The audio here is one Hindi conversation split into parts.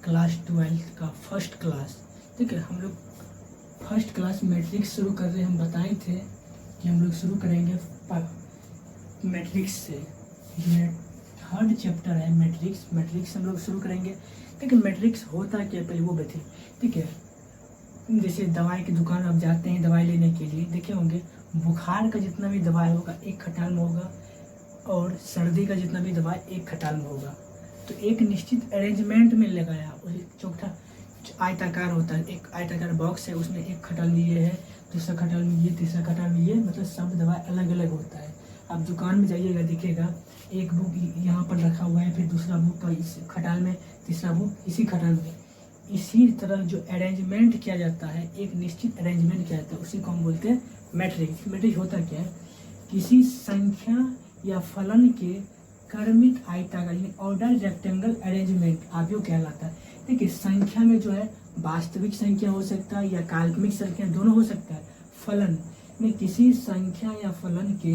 क्लास 12 का फर्स्ट क्लास। ठीक है, हम लोग फर्स्ट क्लास मैट्रिक्स शुरू कर रहे हैं। हम बताए थे कि हम लोग शुरू करेंगे मैट्रिक्स से। ये थर्ड चैप्टर है मैट्रिक्स। मैट्रिक्स हम लोग शुरू करेंगे। ठीक है, मैट्रिक्स होता क्या पहले वो बता। ठीक है, जैसे दवाई की दुकान आप जाते हैं दवाई लेने के लिए, देखे होंगे बुखार का जितना भी दवाई होगा एक खटाल में होगा और सर्दी का जितना भी दवाई एक खटाल में होगा। तो एक निश्चित अरेंजमेंट में लगाया। चौथा आयताकार होता है, एक आयताकार बॉक्स है, उसमें एक खटाल में ये है, दूसरा खटाल में ये, तीसरा खटाल में ये, मतलब सब दवाई अलग अलग होता है। आप दुकान में जाइएगा दिखेगा एक बुक यहाँ पर रखा हुआ है, फिर दूसरा बुक का इस खटाल में, तीसरा बुक इसी खटाल में। इसी तरह जो अरेंजमेंट किया जाता है, एक निश्चित अरेंजमेंट किया जाता है, उसी को हम बोलते हैं मैट्रिक्स। मैट्रिक्स होता क्या है, किसी संख्या या फलन के क्रमित आयताकार यानी ऑर्डर रेक्टेंगल अरेंजमेंट आव्यूह कहलाता है। देखिए, संख्या में जो है वास्तविक संख्या हो सकता है या काल्पनिक संख्या, दोनों हो सकता है। फलन में किसी संख्या या फलन के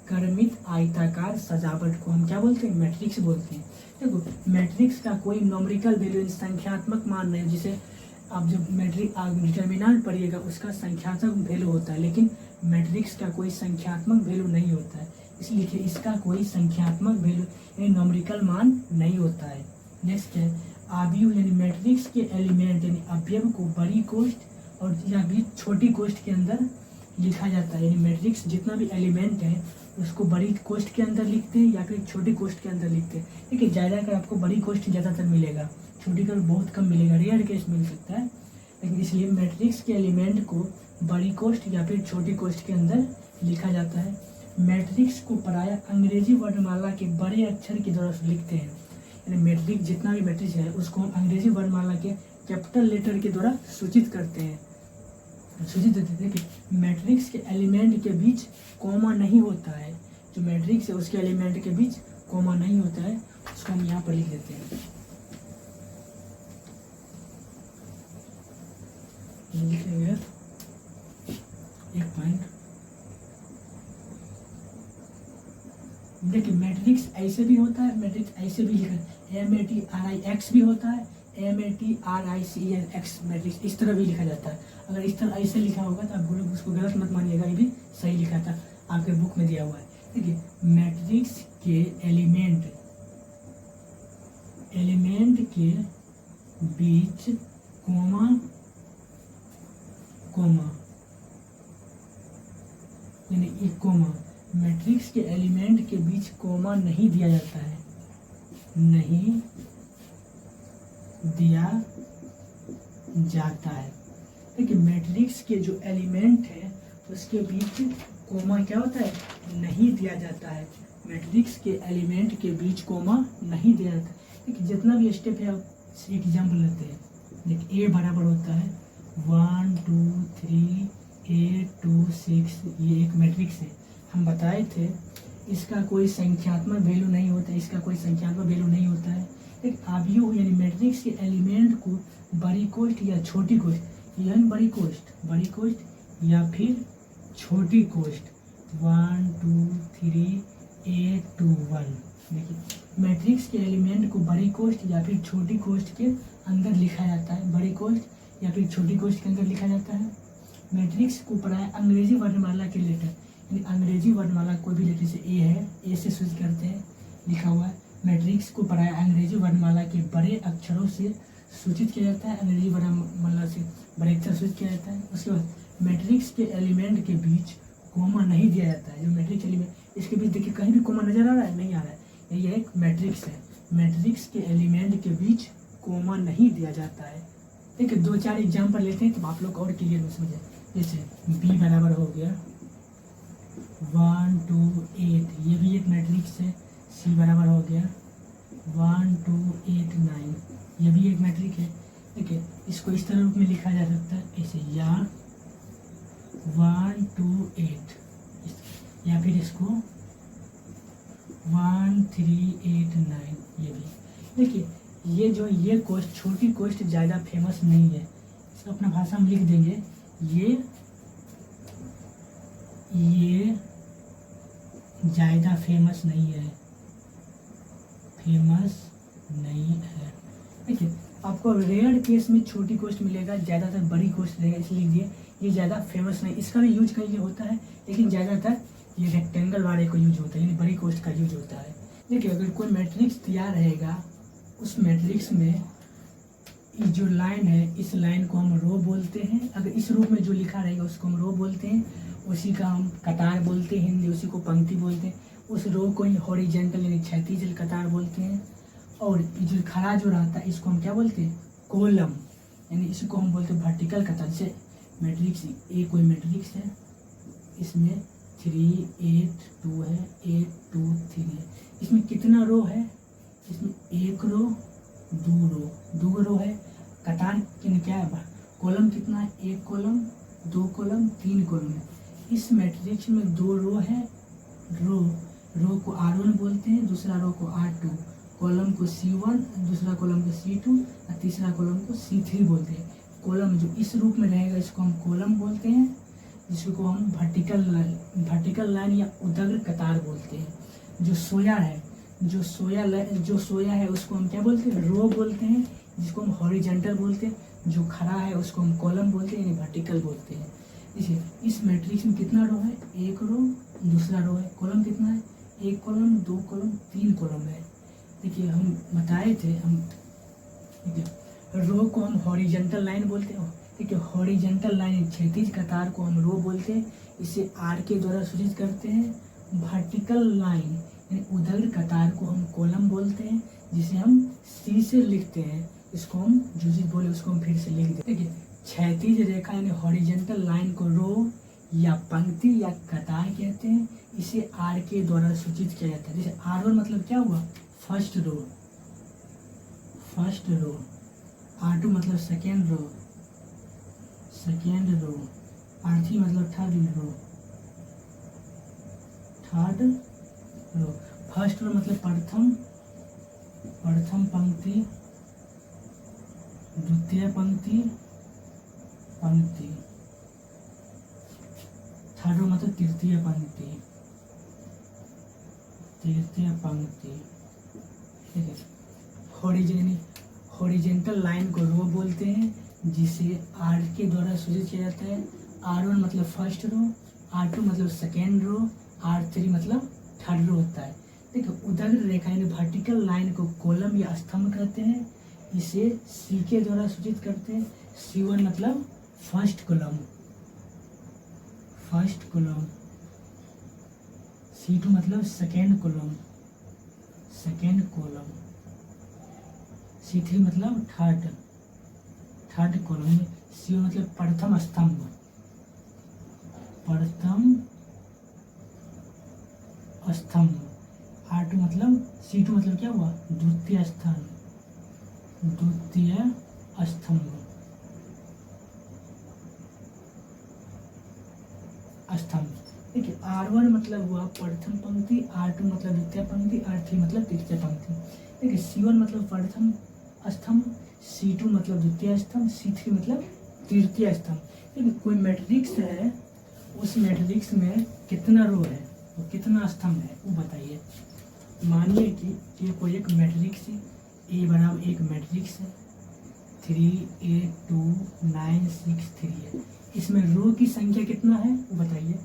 क्रमित आयताकार सजावट को हम क्या बोलते हैं, मैट्रिक्स बोलते हैं। देखो, मैट्रिक्स का कोई नॉमरिकल वैल्यू संख्यात्मक मान नहीं, जिसे आप जब मैट्रिक डिटर्मिनेंट पढ़िएगा उसका संख्यात्मक वैल्यू होता है, लेकिन मैट्रिक्स का कोई संख्यात्मक वैल्यू नहीं होता है। इसलिए इसका कोई संख्यात्मक वैल्यू यानी नॉमरिकल मान नहीं होता है। नेक्स्ट है आव्यूह, यानी मैट्रिक्स के एलिमेंट यानी अवयव को बड़ी कोष्ठ और या भी छोटी कोष्ठ के अंदर लिखा जाता है। यानी मैट्रिक्स जितना भी एलिमेंट है उसको बड़ी कोष्ठ के अंदर लिखते हैं या फिर छोटी कोष्ठ के अंदर लिखते हैं। देखिए, ज़्यादातर आपको बड़ी कोष्ठ ज़्यादातर मिलेगा, छोटी का बहुत कम मिलेगा, रेयर केस मिल सकता है। लेकिन इसलिए मैट्रिक्स के एलिमेंट को बड़ी कोष्ठ या फिर छोटी कोष्ठ के अंदर लिखा जाता है। मैट्रिक्स को प्रायः अंग्रेजी वर्णमाला के बड़े अक्षर के द्वारा लिखते हैं। यानी मैट्रिक्स जितना भी मैट्रिक्स है उसको हम अंग्रेजी वर्णमाला के कैपिटल लेटर के द्वारा सूचित करते हैं, सूचित देते हैं। देखिए, मैट्रिक्स के एलिमेंट के बीच कॉमा नहीं होता है। जो मैट्रिक्स है उसके एलिमेंट के बीच कॉमा नहीं होता है, उसको हम यहाँ पर लिख देते हैं। लिखेंगे एक पॉइंट। देखिए, मैट्रिक्स ऐसे भी होता है, मैट्रिक्स ऐसे भी लिखा है, MATRIX भी होता है, MATRICX मैट्रिक्स इस तरह भी लिखा जाता है। अगर इस तरह ऐसे लिखा होगा तो आप लोग उसको गलत मत मानिएगा, ये भी सही लिखा था, आपके बुक में दिया हुआ है। देखिए, मैट्रिक्स के एलिमेंट के बीच कोमा यानी एक कोमा, मैट्रिक्स के एलिमेंट के बीच कोमा नहीं दिया जाता है, नहीं दिया जाता है। देखिए, मैट्रिक्स के जो एलिमेंट है उसके बीच कोमा क्या होता है, नहीं दिया जाता है। मैट्रिक्स के एलिमेंट के बीच कोमा नहीं दिया जाता है। देखिए, जितना भी स्टेप है आप एग्जाम्पल लेते हैं। देखिए, A बराबर होता है 1 2 3 8 2 6, ये एक मैट्रिक्स है। हम बताए थे इसका कोई संख्यात्मक वैल्यू नहीं होता है, इसका कोई संख्यात्मक वैल्यू नहीं होता है। एक आव्यूह यानी मैट्रिक्स के एलिमेंट को बड़ी कोष्ठ या छोटी कोष्ठ, यानी बड़ी कोष्ठ या फिर छोटी कोष्ठ 1 2 3 8 2 1। देखिए, मैट्रिक्स के एलिमेंट को बड़ी कोष्ठ या फिर छोटी कोष्ठ के अंदर लिखा जाता है, बड़ी कोष्ठ या फिर छोटी कोष्ठ के अंदर लिखा जाता है। मैट्रिक्स को प्रायः अंग्रेजी वर्णमाला के लेटर यानी अंग्रेजी वर्णमाला कोई भी लेटर से ए है, ए से सूचित करते हैं, लिखा हुआ है। मैट्रिक्स को प्रायः अंग्रेजी वर्णमाला के बड़े अक्षरों से सूचित किया जाता है, अंग्रेजी वर्णमाला से बड़े अक्षर सूचित किया जाता है। उसके बाद मैट्रिक्स के एलिमेंट के बीच कोमा नहीं दिया जाता है। जो मैट्रिक्स एलिमेंट, इसके बीच देखिए कहीं भी कोमा नजर आ रहा है, नहीं आ रहा है, ये एक मैट्रिक्स है। मैट्रिक्स के एलिमेंट के बीच कोमा नहीं दिया जाता है। देखिए, 2-4 एग्जाम्पल लेते हैं तो आप लोग और क्लियर हो समझे। जैसे B बराबर हो गया 1 2 8, ये भी एक मैट्रिक्स है। C बराबर हो गया 1 2 8 9, ये भी एक मैट्रिक्स है। देखिए, इसको इस तरह रूप में लिखा जा सकता है, ऐसे या 1 2 8, या फिर इसको 1 3 8 9, ये भी। देखिए, ये कोष्ठ, छोटी कोष्ठ ज़्यादा फेमस नहीं है, इसको अपना भाषा में लिख देंगे। ये ज़्यादा फेमस नहीं है, देखिए, आपको रेयर केस में छोटी कोस्ट मिलेगा, ज़्यादातर बड़ी कोस्ट रहेगा, इसलिए ये ज़्यादा फेमस नहीं। इसका भी यूज कहीं होता है, लेकिन ज़्यादातर ये रेक्टेंगल वाले को यूज होता है, यानी बड़ी कोस्ट का यूज होता है। देखिए अगर कोई मैट्रिक्स तैयार रहेगा, उस मैट्रिक्स में ये जो लाइन है, इस लाइन को हम रो बोलते हैं। अगर इस रूप में जो लिखा रहेगा उसको हम रो बोलते हैं, उसी का हम कतार बोलते हैं हिंदी, उसी को पंक्ति बोलते हैं। उस रो को ही हॉरिजेंटल यानी क्षैतिज कतार बोलते हैं। और जो खड़ा जो रहता है इसको हम क्या बोलते हैं, कॉलम, यानी इसको हम बोलते हैं वर्टिकल कतार। जैसे मैट्रिक्स ए, कोई मैट्रिक्स है, इसमें 3 8 2 है, 8 2 3 है। इसमें कितना रो है, इसमें एक रो दो रो है। कतार क्या है, कॉलम कितना है, एक कॉलम, दो कॉलम, तीन कॉलम है। इस मैट्रिक्स में दो रो है, रो को R1 बोलते हैं, दूसरा रो को R2, कॉलम को C1, दूसरा कॉलम को C2 और तीसरा कॉलम को C3 बोलते हैं। कॉलम जो इस रूप में रहेगा इसको हम कॉलम बोलते हैं, जिसको हम वर्टिकल लाइन या उदग्र कतार बोलते हैं। जो सोया है, जो सोया है उसको हम क्या बोलते हैं, रो बोलते हैं, जिसको हम हॉरिजेंटल बोलते हैं। जो खड़ा है उसको हम कॉलम बोलते हैं, यानी वर्टिकल बोलते हैं। देखिए इस मैट्रिक्स में कितना रो है, एक रो, दूसरा रो है। कॉलम कितना है, एक कॉलम, दो कॉलम, तीन कॉलम है। देखिए हम बताए थे, हम देखिए रो को हम हॉरिजेंटल लाइन बोलते हैं। देखिए हॉरिजेंटल लाइन क्षैतिज कतार को हम रो बोलते हैं, इसे आर के द्वारा सूचित करते हैं। वर्टिकल लाइन यानी उदग्र कतार को हम कॉलम बोलते हैं, जिसे हम सी से लिखते हैं। इसको हम जो चीज बोले उसको हम फिर से लिख देते हैं। देखिए क्षैतिज रेखा यानी हॉरिजेंटल लाइन को रो या पंक्ति या कतार कहते हैं। इसे आर के द्वारा सूचित किया जाता है। जैसे R1 मतलब क्या हुआ, फर्स्ट रो, R2 मतलब सेकेंड रो, R3 मतलब थर्ड रो। फर्स्ट रो मतलब प्रथम पंक्ति, द्वितीय पंक्ति। थर्ड रो मतलब तृतीय पंक्ति। ठीक है। हॉरिजेंटल लाइन को रो बोलते हैं, जिसे आर के द्वारा सूचित किया जाता है। R1 मतलब फर्स्ट रो, R2 मतलब सेकेंड रो, R3 मतलब थर्ड रो होता है। देखो उदग्र रेखा यानी वर्टिकल लाइन को कॉलम या स्तंभ कहते हैं। इसे सी के द्वारा सूचित करते हैं। C1 मतलब फर्स्ट कॉलम, C2 मतलब सेकेंड कॉलम, C3 मतलब थर्ड कॉलम, C1 मतलब प्रथम स्तंभ, R2 मतलब C2 मतलब क्या हुआ, द्वितीय स्तंभ। देखिए R1 मतलब हुआ प्रथम पंक्ति, R2 मतलब द्वितीय पंक्ति, R3 मतलब तृतीय पंक्ति। देखिए C1 मतलब प्रथम स्तंभ, C2 मतलब द्वितीय स्तंभ, C3 मतलब तृतीय स्तंभ। देखिए कोई मैट्रिक्स है, उस मैट्रिक्स में कितना रो है और कितना स्तंभ है वो बताइए। मानिए कि ये कोई एक मैट्रिक्स है, A बराबर एक मैट्रिक्स है, 3 8 2 9 6 3 है। इसमें रो की संख्या कितना है वो बताइए।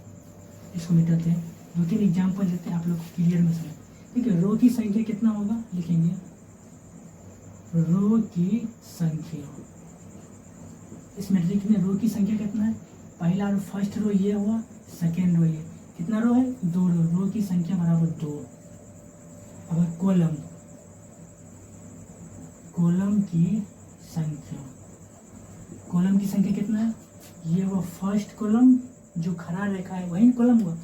इसको मिटाते हैं, 2-3 एग्जाम्पल देते हैं, आप लोग को क्लियर में समझ। ठीक है, रो की संख्या कितना होगा, लिखेंगे रो की संख्या। इस मैट्रिक्स में रो की संख्या कितना है, पहला रो फर्स्ट रो ये हुआ, सेकेंड रो ये, कितना रो है, 2 रो की संख्या बराबर 2। अब कॉलम की संख्या कितना है, ये हुआ फर्स्ट कॉलम, जो खड़ा रेखा है वही कॉलम हुआ,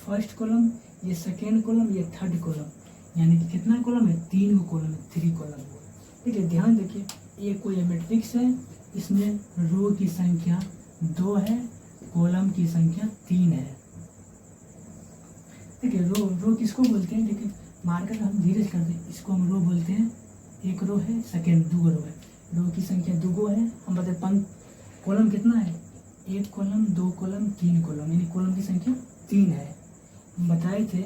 फर्स्ट कॉलम, ये सेकेंड कॉलम, ये थर्ड कॉलम, यानी कि कितना कॉलम है, 3 कॉलम है, 3 कॉलम हुआ। ठीक है, ध्यान देखिए ये कोई मैट्रिक्स है, इसमें रो की संख्या 2 है, कॉलम की संख्या 3 है। ठीक है, रो किसको बोलते हैं, देखिए मार्कर हम धीरे से कर दें, इसको हम रो बोलते हैं। एक रो है, सेकेंड 2 रो है, रो की संख्या 2 है। हम बताए कॉलम कितना है, 1 कॉलम, 2 कॉलम, 3 कॉलम, यानी कॉलम की संख्या 3 है। हम बताए थे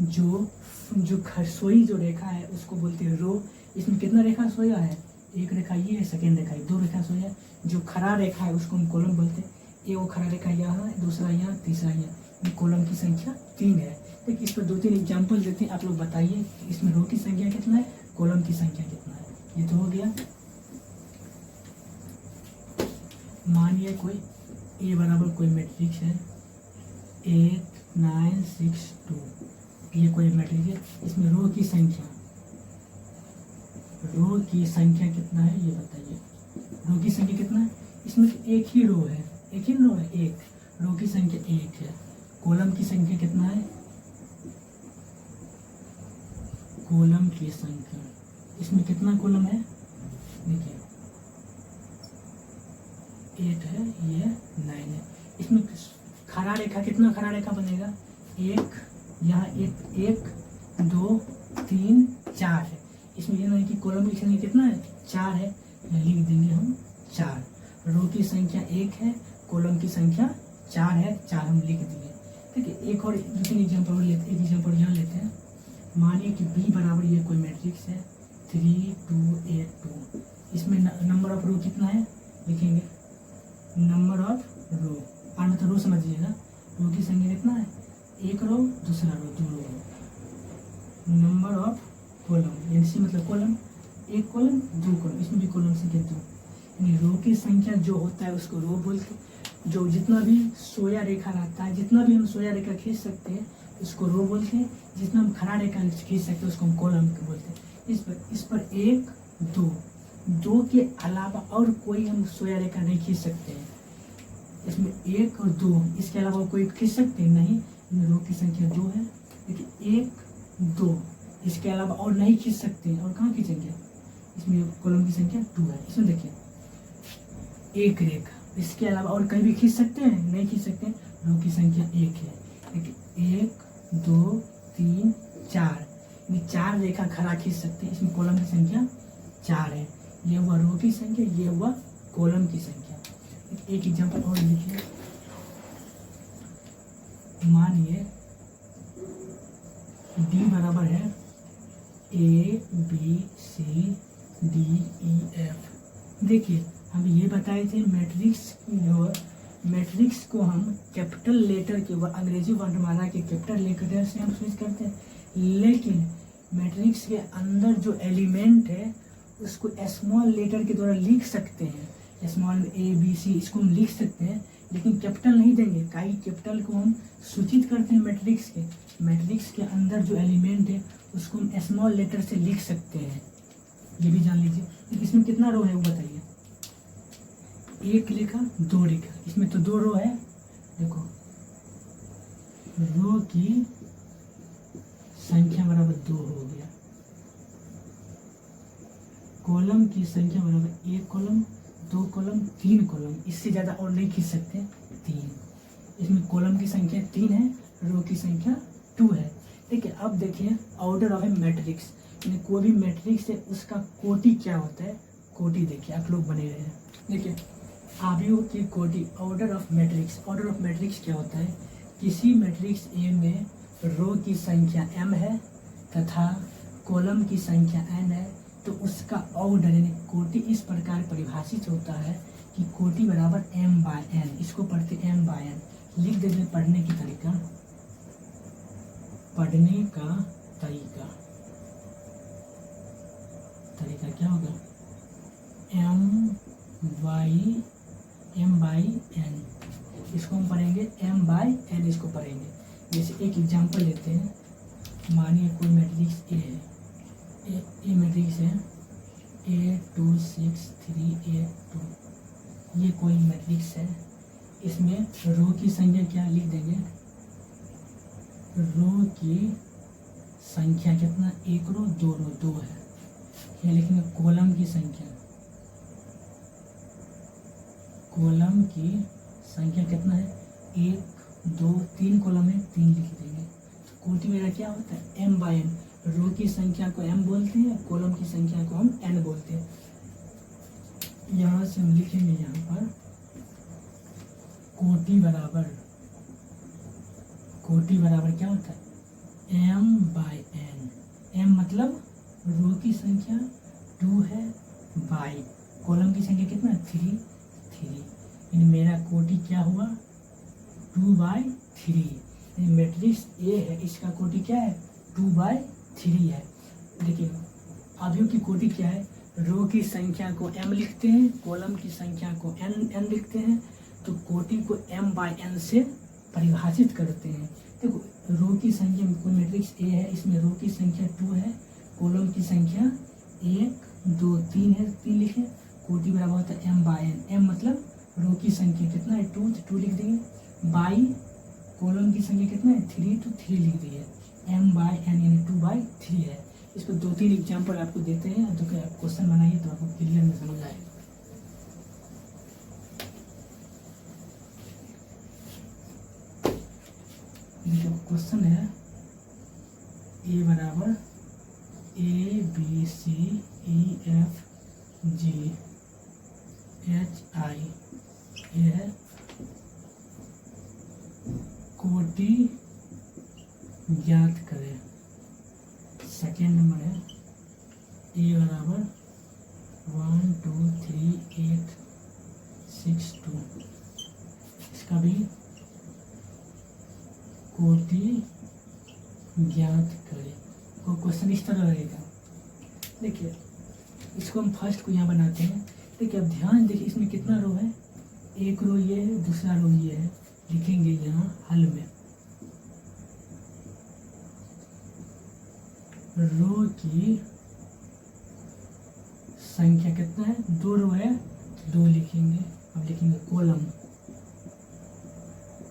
जो खरसोई जो रेखा है उसको बोलते हैं रो। इसमें कितना रेखा सोया है, एक रेखा ये है, सेकेंड रेखा ये, दो रेखा से हो जाए। जो खड़ा रेखा है उसको हम कॉलम बोलते हैं। ये वो खड़ा रेखा यहाँ है, दूसरा यहाँ, तीसरा यहाँ, ये कॉलम की संख्या 3 है। देखिए इस पर 2-3 एग्जाम्पल देते हैं, आप लोग बताइए इसमें रो की संख्या कितना है, कॉलम की संख्या कितना है। ये तो हो गया। मानिए कोई ए बराबर कोई मैट्रिक्स है 8 9 6 2, ये कोई मैट्रिक्स है। इसमें रो की संख्या कितना है ये बताइए। रो की संख्या कितना है, इसमें तो एक ही रो है, एक रो की संख्या 1 है। कॉलम की संख्या कितना है, कॉलम की संख्या इसमें कितना कॉलम है, देखिए 8 है, ये 9 है। इसमें खड़ा रेखा कितना खड़ा रेखा बनेगा, एक यहाँ एक 2 3 4 है। इसमें ये नहीं कि कॉलम की संख्या कितना है, 4 है, लिख देंगे हम 4। रो की संख्या 1 है, कॉलम की संख्या 4 है, 4 हम लिख दिए। ठीक है, एक और 2-3 एग्जाम्पल लेते, एक एग्जाम्पल यहाँ लेते हैं। मानिए कि बी बराबर ये कोई मैट्रिक्स है 3 2 8 2। इसमें नंबर ऑफ रो कितना है, लिखेंगे नंबर ऑफ रो, और मतलब रो समझिएगा। रो की संख्या कितना है, एक रो, दूसरा रो, 2 रो। नंबर ऑफ कॉलम, यानी सी मतलब कॉलम, एक कॉलम 2 कॉलम, इसमें भी कॉलम संख्या 2। यानी रो की संख्या जो होता है उसको रो बोलते हैं। जो जितना भी सोया रेखा रहता है, जितना भी हम सोया रेखा खींच सकते हैं उसको रो बोलते हैं। जितना हम खड़ा रेखा खींच सकते हैं उसको हम कॉलम बोलते हैं। इस पर 1 2 के अलावा और कोई हम सोया रेखा नहीं खींच सकते हैं। इसमें 1 और 2, इसके अलावा कोई खींच सकते हैं नहीं। रो की संख्या 2 है, लेकिन 1 2 इसके अलावा और नहीं खींच सकते हैं। और कहाँ खींचेंगे, इसमें कॉलम की संख्या 2 है। इसमें देखिए एक रेखा, इसके अलावा और कहीं भी खींच सकते हैं, नहीं खींच सकते। रो की संख्या 1 है, लेकिन 1 2 3 4, यानी 4 रेखा खड़ा खींच सकते हैं। इसमें कॉलम की संख्या 4 है। ये हुआ रो की संख्या, ये हुआ कॉलम की संख्या। एक एग्जांपल और लिखिए। मानिए डी बराबर है ABCDEF। देखिए हम ये बताए थे मैट्रिक्स को हम कैपिटल लेटर के ऊपर, अंग्रेजी वर्णमाला के कैपिटल लेटर से हम स्विच करते हैं, लेकिन मैट्रिक्स के अंदर जो एलिमेंट है उसको स्मॉल लेटर के द्वारा लिख सकते हैं। स्मॉल ABC इसको हम लिख सकते हैं, लेकिन कैपिटल नहीं देंगे। काई कैपिटल को हम सूचित करते हैं मैट्रिक्स के अंदर जो एलिमेंट है उसको हम स्मॉल लेटर से लिख सकते हैं। ये भी जान लीजिए। इसमें कितना रो है वो बताइए, एक रेखा 2 रेखा, इसमें तो 2 रो है। देखो रो की संख्या बराबर 2 हो गया, कॉलम की संख्या बराबर 1 कॉलम 2 कॉलम 3 कॉलम, इससे ज़्यादा और नहीं खींच सकते 3। इसमें कॉलम की संख्या 3 है, रो की संख्या 2 है। ठीक है, अब देखिए ऑर्डर ऑफ ए मैट्रिक्स, यानी कोई भी मैट्रिक्स है उसका कोटि क्या होता है। कोटि देखिए, आप लोग बने रहे। देखिए आव्यूह की कोटि, ऑर्डर ऑफ मैट्रिक्स क्या होता है। किसी मैट्रिक्स ए में रो की संख्या m है तथा कॉलम की संख्या n है, तो उसका ऑर्डर यानी कोटि इस प्रकार परिभाषित होता है कि कोटि बराबर m/n। इसको पढ़ते m/n। लिख देते पढ़ने का तरीका क्या होगा, m/n। इसको हम पढ़ेंगे m/n, इसको पढ़ेंगे। जैसे एक एग्जांपल लेते हैं। मानिए कोई मैट्रिक्स ए है, ए मैट्रिक्स है 8 2 6 3 8 2। ये कोई मैट्रिक्स है। इसमें रो की संख्या क्या लिख देंगे, रो की संख्या कितना, 1 रो 2 रो 2 है। ये लिखेंगे कॉलम की संख्या कितना है, 1 2 3 कॉलम है, 3 लिख देंगे। तो कोटि मेरा क्या होता है m/n। रो की संख्या को m बोलते हैं, कॉलम की संख्या को हम n बोलते हैं। यहाँ से हम लिखेंगे यहाँ पर कोटि बराबर क्या होता है m/n। m मतलब रो की संख्या 2 है, बाई कॉलम की संख्या कितना है 3 3, यानी मेरा कोटि क्या हुआ 2/3। मैट्रिक्स ए है, इसका कोटि क्या है 2/3 है। देखिए अवयव की कोटि क्या है, रो की संख्या को m लिखते हैं, कॉलम की संख्या को n लिखते हैं, तो कोटि को m/n से परिभाषित करते हैं। देखो रो की संख्या में कोई मैट्रिक्स ए है, इसमें रो की संख्या 2 है, कॉलम की संख्या 1 2 3 है, 3 लिखे, कोटि बराबर होता है m/n। m मतलब रो की संख्या कितना है 2 तो 2 लिख देंगे, बाई कॉलम की संख्या कितना है 3 तो 3 लिख दिए, m/n यानी 2/3 है। इस पर 2-3 एग्जाम्पल आपको देते हैं, तो आप क्वेश्चन बनाइए तो आपको क्लियर में समझ आएगा। देखिए क्वेश्चन है ए बराबर ABCEFGHI, ये है कोटि ज्ञात करें। सेकेंड नंबर है ए बराबर 1 2 3 8 6 2, इसका भी कोटि ज्ञात करें। वो क्वेश्चन इस तरह रहेगा। देखिए इसको हम फर्स्ट को यहाँ बनाते हैं। देखिए अब ध्यान देखिए इसमें कितना रो है, एक रो ये है, दूसरा रो ये है, लिखेंगे यहाँ हल में रो की संख्या कितना है, 2 रो है 2 लिखेंगे। अब लिखेंगे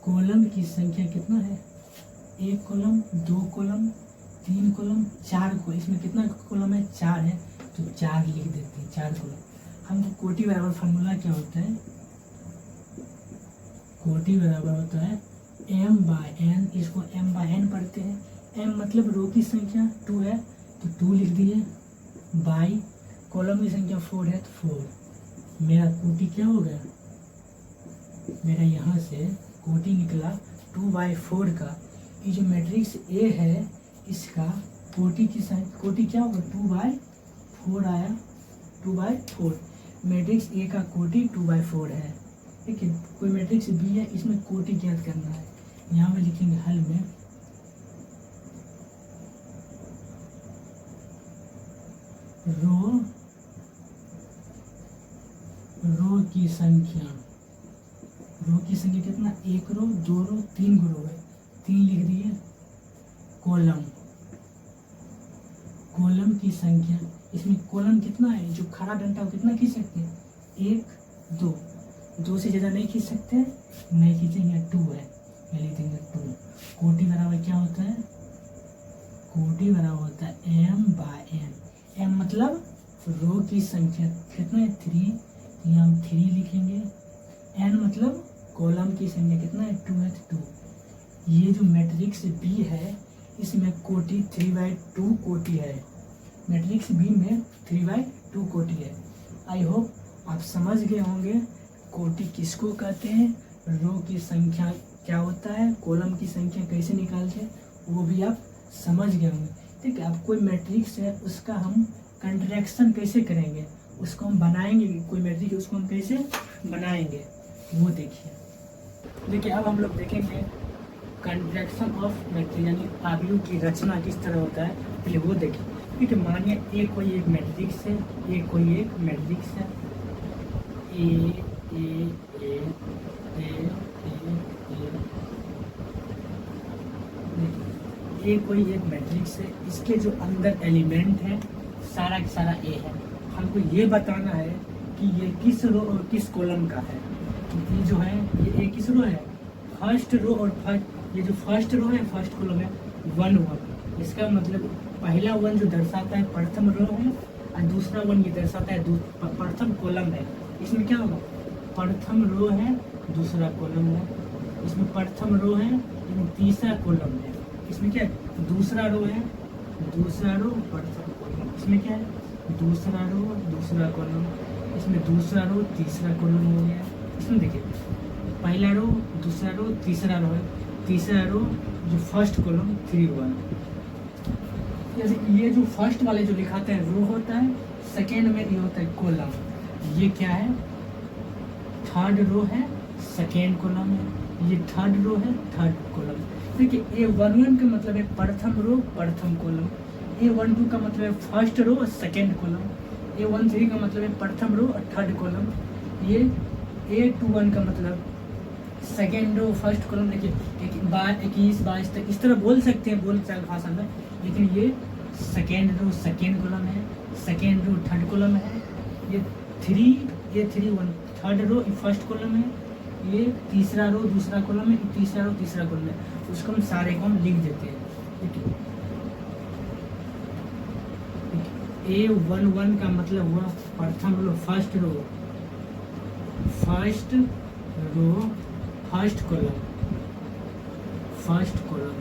कॉलम की संख्या कितना है, 1 कॉलम 2 कॉलम 3 कॉलम 4 कॉलम, इसमें कितना कॉलम है 4 है, तो 4 लिख देते हैं, 4 कॉलम। हमको कोटि बराबर फार्मूला क्या होता है, कोटि बराबर होता है m/n, इसको m/n पढ़ते हैं। m मतलब रो की संख्या 2 है तो 2 लिख दिए, बाई कॉलम की संख्या 4 है तो 4। मेरा कोटि क्या हो गया, मेरा यहाँ से कोटि निकला 2/4 का। ये जो मैट्रिक्स ए है इसका कोटि की संख्या, कोटि क्या होगा 2/4 आया, 2/4। मैट्रिक्स ए का कोटि 2/4 है। ठीक है, कोई मैट्रिक्स बी है, इसमें कोटि ज्ञात करना है। यहाँ पे लिखेंगे हल में रो की संख्या, रो की संख्या कितना, 1 रो 2 रो 3 रो है, 3 लिख दिए। कॉलम की संख्या, इसमें कॉलम कितना है, जो खड़ा डंडा वो कितना खींच सकते हैं, 1 2 से ज़्यादा नहीं खींच सकते, नहीं खींचेंगे, 2 है, ये लिख देंगे 2। कोटि बराबर क्या होता है, कोटि बराबर होता है m/n। m मतलब रो की संख्या कितना है 3, यहाँ हम 3 लिखेंगे। n मतलब कॉलम की संख्या कितना है 2 है तो 2। ये जो मैट्रिक्स बी है इसमें कोटि 3/2 कोटि है, मैट्रिक्स बी में 3/2 कोटि है। आई होप आप समझ गए होंगे कोटि किसको कहते हैं, रो की संख्या क्या होता है, कॉलम की संख्या कैसे निकालते हैं, वो भी आप समझ गए होंगे। ठीक है, अब कोई मैट्रिक्स है उसका हम कंट्रैक्शन कैसे करेंगे, उसको हम बनाएंगे, कोई मैट्रिक्स है उसको हम कैसे बनाएंगे वो देखिए अब हम लोग देखेंगे कंट्रैक्शन ऑफ मैट्रिक्स, यानी आव्यूह की रचना किस तरह होता है, पहले वो देखिए। ठीक है, मानिए ए कोई एक मैट्रिक्स है, ए कोई एक मैट्रिक्स है, ए ए ए ए ए कोई एक मैट्रिक्स है, इसके जो अंदर एलिमेंट है सारा का सारा ए है। हमको ये बताना है कि ये किस रो और किस कॉलम का है। ये जो है ये ए किस रो है, फर्स्ट रो और ये जो फर्स्ट रो है फर्स्ट कॉलम है 1 1। इसका मतलब पहला 1 जो दर्शाता है प्रथम रो है और दूसरा 1 ये दर्शाता है प्रथम कॉलम है। इसमें क्या होगा, प्रथम रो है दूसरा कॉलम है, इसमें प्रथम रो है इसमें तीसरा कॉलम है, इसमें क्या है दूसरा रो है दूसरा रो प्रथम कॉलम, इसमें क्या है दूसरा रो दूसरा कॉलम, इसमें दूसरा रो तीसरा कॉलम हो गया। इसमें देखिए पहला रो दूसरा रो तीसरा रो है, तीसरा रो जो फर्स्ट कॉलम 3 1। जैसे ये जो फर्स्ट वाले जो लिखाते हैं रो होता है, सेकेंड में ये होता है कॉलम, ये क्या है, थर्ड रो है, सेकेंड कॉलम है, ये थर्ड रो है, थर्ड कॉलम। देखिए A11 का मतलब है प्रथम रो प्रथम कॉलम, A12 का मतलब है फर्स्ट रो और सेकेंड कॉलम, A13 का मतलब है प्रथम रो और थर्ड कॉलम, ये A21 का मतलब सेकेंड रो फर्स्ट कॉलम। देखिए 21 22 तक इस तरह बोल सकते हैं बोल चाल भाषा में, लेकिन ये सेकेंड रो सेकेंड कॉलम है, सेकेंड रो थर्ड कॉलम है, ये 3 थर्ड रो फर्स्ट कॉलम है, ये तीसरा रो दूसरा कॉलम है, तीसरा रो तीसरा कॉलम है, उसको हम सारे को हम लिख देते हैं। A11 का मतलब हुआ प्रथम row first row first column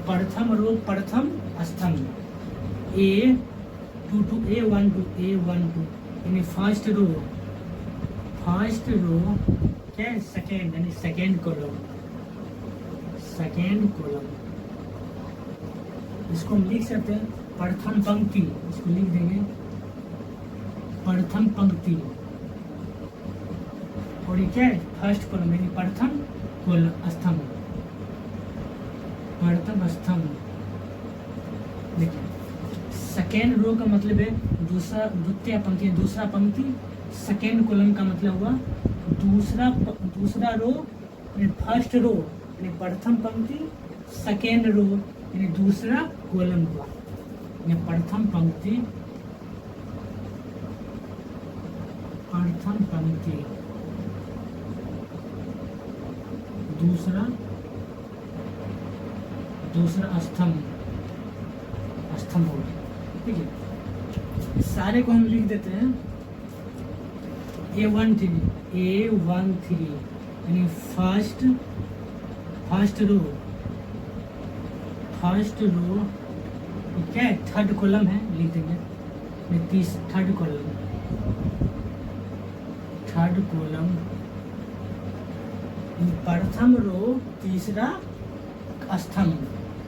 प्रथम रो प्रथम स्तंभ, A12 यानी फर्स्ट रो क्या है, सेकेंड यानी सेकेंड कॉलम, इसको हम लिख सकते हैं प्रथम पंक्ति, इसको लिख देंगे प्रथम पंक्ति, और ये क्या है, फर्स्ट कॉलम यानी प्रथम स्तंभ, देखिए सेकेंड रो का मतलब है द्वितीय पंक्ति, दूसरा पंक्ति, सेकेंड कॉलम का मतलब हुआ दूसरा रो यानी फर्स्ट रो यानी प्रथम पंक्ति, सेकेंड रो यानी दूसरा कॉलम हुआ, यानी प्रथम पंक्ति दूसरा स्तंभ हो गया। ठीक है, सारे को हम लिख देते हैं A13 यानी फर्स्ट रो क्या है, थर्ड कॉलम है, लिख देंगे थर्ड कॉलम प्रथम रो तीसरा स्तंभ।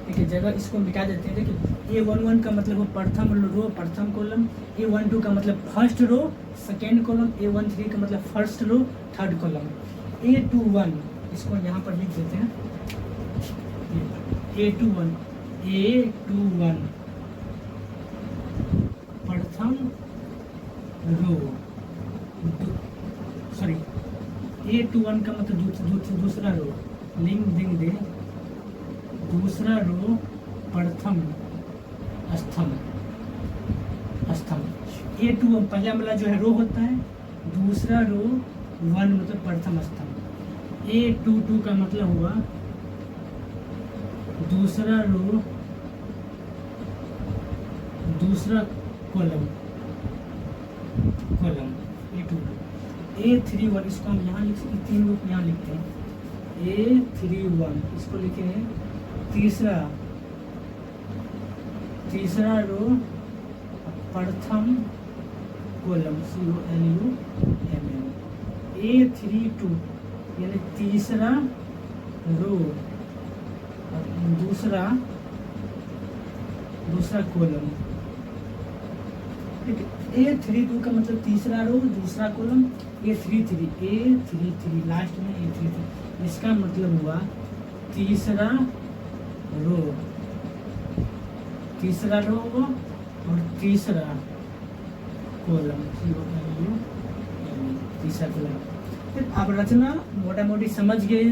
ठीक है, जगह इसको मिटा देते हैं। देखिए A11 का मतलब प्रथम रो प्रथम कॉलम, A12 का मतलब first row second column, A13 का मतलब first row third column, A21 इसको यहाँ पर लिख देते हैं A21 प्रथम रो सॉरी A21 का मतलब दूसरा रो, लिंक देंगे दूसरा रो प्रथम स्तंभ। A2 पहला वाला जो है रो होता है, दूसरा रो 1 मतलब प्रथम स्तंभ, A22 का मतलब हुआ दूसरा रो दूसरा कॉलम A31 इसको हम यहाँ लिख सकते, तीन रो यहाँ लिखते हैं A31 इसको लिखे हैं तीसरा रो प्रथम कॉलम A32 यानी तीसरा रो दूसरा कॉलम। ठीक है, A32 का मतलब तीसरा रो दूसरा कॉलम, A33 लास्ट में A33 इसका मतलब हुआ तीसरा रो और तीसरा कॉलम, तीसरा कॉलम। आप रचना मोटा मोटी समझ गए।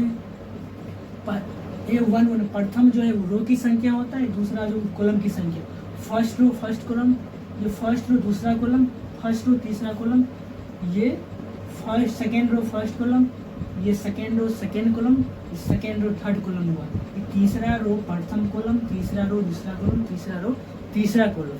A11 प्रथम जो है वो रो की संख्या होता है, दूसरा जो कॉलम की संख्या, फर्स्ट रो फर्स्ट कॉलम, ये फर्स्ट रो दूसरा कॉलम, फर्स्ट रो तीसरा कॉलम, ये first second row first column, ये second row second column, second row third column हुआ, तीसरा रो प्रथम कॉलम, तीसरा रो दूसरा कॉलम, तीसरा रो तीसरा कॉलम।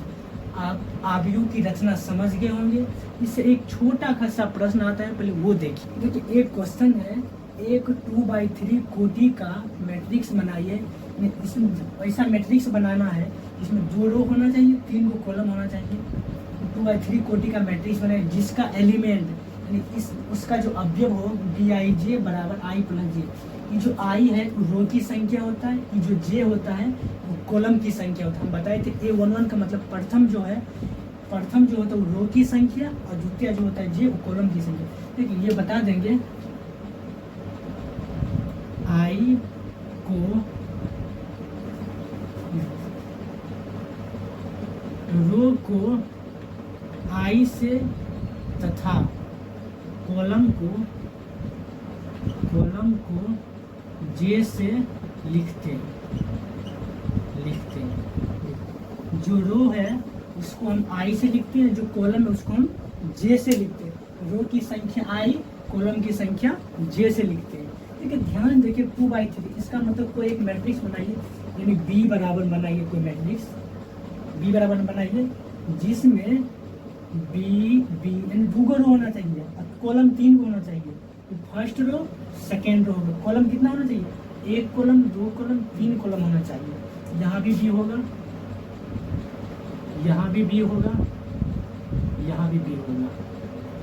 आप आव्यूह की रचना समझ गए होंगे। इससे एक छोटा खासा प्रश्न आता है, पहले वो देखिए। देखिए एक क्वेश्चन है, एक 2/3 कोटि का मैट्रिक्स बनाइए। इसमें ऐसा मैट्रिक्स बनाना है जिसमें 2 रो होना चाहिए, 3 को कॉलम होना चाहिए। 2/3 कोटि का मैट्रिक्स बनाए जिसका एलिमेंट यानी उसका जो अवयव हो Bij बराबर I + J। ये जो I है वो रो की संख्या होता है, ये जो J होता है वो कॉलम की संख्या होता है। हम बताए थे A11 का मतलब प्रथम जो है प्रथम जो होता है वो रो की संख्या और द्वितीय जो होता है जे वो कॉलम की संख्या। देखिए ये बता देंगे आई को रो को आई से तथा कॉलम को जे से लिखते जो रो है उसको हम आई से लिखते हैं, जो कॉलम है उसको हम जे से लिखते हैं। रो की संख्या आई, कॉलम की संख्या जे से लिखते हैं। ठीक है, ध्यान देखिए 2/3 इसका मतलब कोई एक मैट्रिक्स बनाइए, यानी बी बराबर बनाइए, कोई मैट्रिक्स बी बराबर बनाइए जिसमें बी यानी 2 रो होना चाहिए और कॉलम 3 होना चाहिए। तो फर्स्ट रो सेकेंड रो होगा, कॉलम कितना होना चाहिए, 1 कॉलम 2 कॉलम 3 कॉलम होना चाहिए। यहाँ भी बी होगा, यहाँ भी बी होगा, यहाँ भी बी होगा।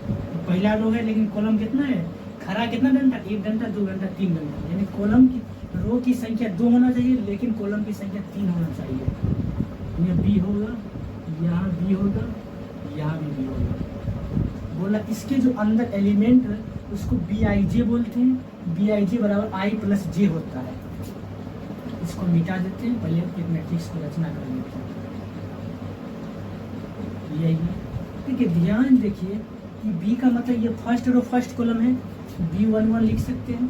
तो पहला रो है लेकिन कॉलम कितना है, खरा कितना डंडा, 1 डंडा 2 डंडा 3 डंडा, यानी कॉलम की रो की संख्या 2 होना चाहिए लेकिन कॉलम की संख्या 3 होना चाहिए। ये बी होगा, यहाँ बी होगा, यहाँ भी बी होगा। बोला इसके जो अंदर एलिमेंट है उसको बी आई जे बोलते हैं। बी आई जे बराबर आई प्लस जे होता है। इसको मिटा देते हैं, पहले एक मैट्रिक्स की रचना कर लेते हैं। यही ठीक है, ध्यान देखिए कि बी का मतलब ये फर्स्ट रो फर्स्ट कॉलम है, B11 लिख सकते हैं।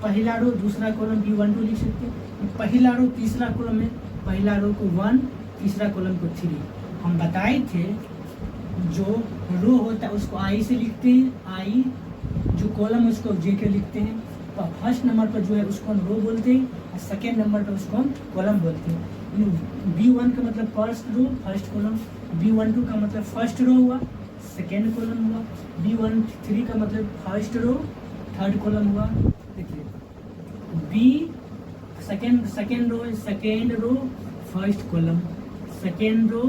पहला रो दूसरा कॉलम B12 लिख सकते हैं। पहला रो तीसरा कॉलम है, पहला रो को 1 तीसरा कॉलम को 3। हम बताए थे जो रो होता है उसको आई से लिखते हैं, आई जो कॉलम है उसको जे के लिखते हैं। फर्स्ट नंबर पर जो है उसको हम रो बोलते हैं और सेकेंड नंबर पर उसको हम कॉलम बोलते हैं। B1 का मतलब first row first column, B12 का मतलब फर्स्ट रो हुआ सेकेंड कॉलम हुआ, B13 का मतलब फर्स्ट रो थर्ड कॉलम हुआ। देखिए बी सेकेंड रो है, second row first column, second row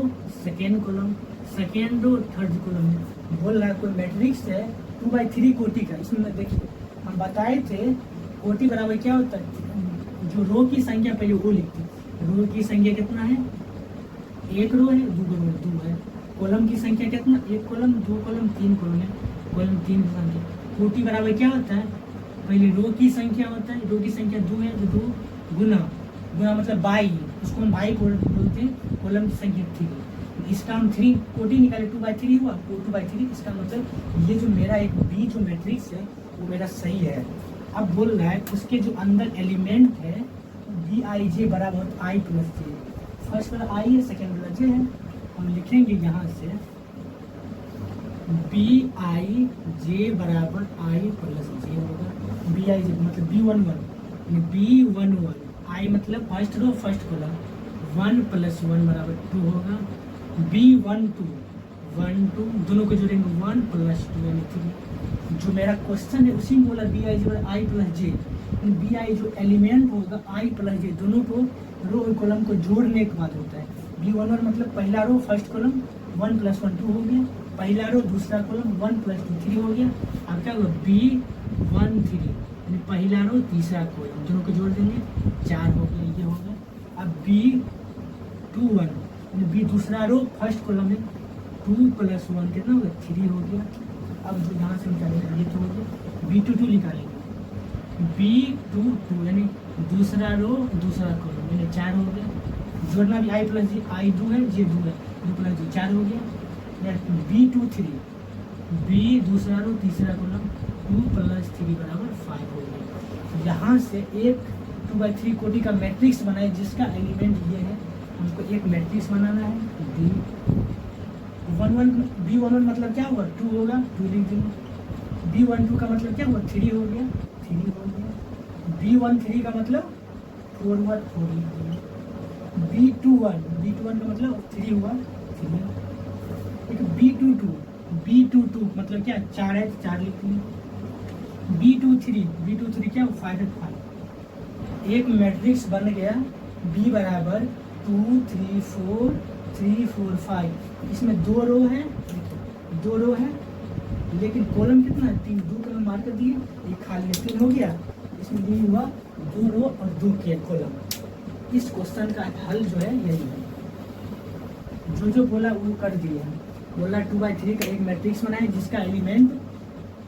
second column, second row third column. बोल रहा है कोई मैट्रिक्स है 2/3 कोटि का। इसमें देखिए हम बताए थे कोटि बराबर क्या होता है, जो रो की संख्या पहले वो लिखते हैं। रो की संख्या कितना है, 1 रो है 2 रो है 2 है। कॉलम की संख्या कितना, 1 कॉलम 2 कॉलम 3 कॉलम है, कॉलम 3 की संख्या। कोटि बराबर क्या होता है, पहले रो की संख्या होता है, रो की संख्या 2 है तो 2 गुना मतलब बाई, उसको हम बाई बोलते हैं। कॉलम की संख्या 3 है, इसका हम 3 कोटि निकाले 2/3 हुआ, 2/3। इसका मतलब ये जो मेरा एक बी जो मैट्रिक्स है वो मेरा सही है। अब बोल रहा है उसके जो अंदर एलिमेंट है बी आई जे बराबर आई प्लस जे। फर्स्ट वाला आई है, सेकेंड वाला जे है। हम लिखेंगे यहाँ से बी आई जे बराबर आई प्लस जे होगा। बी आई जे मतलब B11 आई मतलब फर्स्ट रो फर्स्ट कॉलम, 1 + 1 बराबर 2 होगा। B12 1 2 दोनों को जोड़ेंगे 1 + 2 यानी 3। जो मेरा क्वेश्चन है उसी में बोला बी आई जे बराबर आई प्लस जे। बी आई जो एलिमेंट होगा आई प्लस जे, दोनों को रो और कॉलम को जोड़ने के बाद होता है। B11 मतलब पहला रो फर्स्ट कॉलम 1 + 1 2 हो गया, पहला रो दूसरा कॉलम 1 + 2 3 हो गया। अब क्या होगा B13 यानी पहला रो तीसरा कॉलम, दोनों को जोड़ देंगे 4 हो गया, ये हो गया। अब B21 यानी बी दूसरा रो फर्स्ट कॉलम है, 2 + 1 कितना हो गया 3 हो गया। अब जो यहाँ से निकालेंगे ये तो हो गया। B22 निकालेंगे, B22 यानी दूसरा रो दूसरा कॉलम यानी 4 हो गया। जोड़ना भी आई प्लस जी, आई 2 है जे 2 है, 2 + 2 4 हो गया। B23 बी दूसरा रो तीसरा कॉलम 2 + 3 बराबर 5 हो गया। यहाँ से एक 2/3 कोटि का मैट्रिक्स बनाए जिसका एलिमेंट ये है। हमको एक मैट्रिक्स बनाना है B11 मतलब क्या होगा 2 होगा, 2 लिख देंगे। B12 का मतलब क्या हुआ 3 हो गया, 3 हो गया। B13 का मतलब 4 हुआ, 4 लिख देंगे। B21 का मतलब 3 हुआ, 3। ठीक है, B22 मतलब क्या 4 है, 4 लिख देंगे। B23 क्या 5 है, 5। एक मैट्रिक्स बन गया B बराबर 2 3 4 3 4 5। इसमें 2 रो है, 2 रो है लेकिन कॉलम कितना है 3, 2 कॉलम मार कर दिए, ये खाली 3 हो गया। इसमें ये हुआ 2 रो और 2 के कॉलम। इस क्वेश्चन का हल जो है यही है, जो बोला वो कर दिए हैं। बोला 2/3 का एक मैट्रिक्स बनाए जिसका एलिमेंट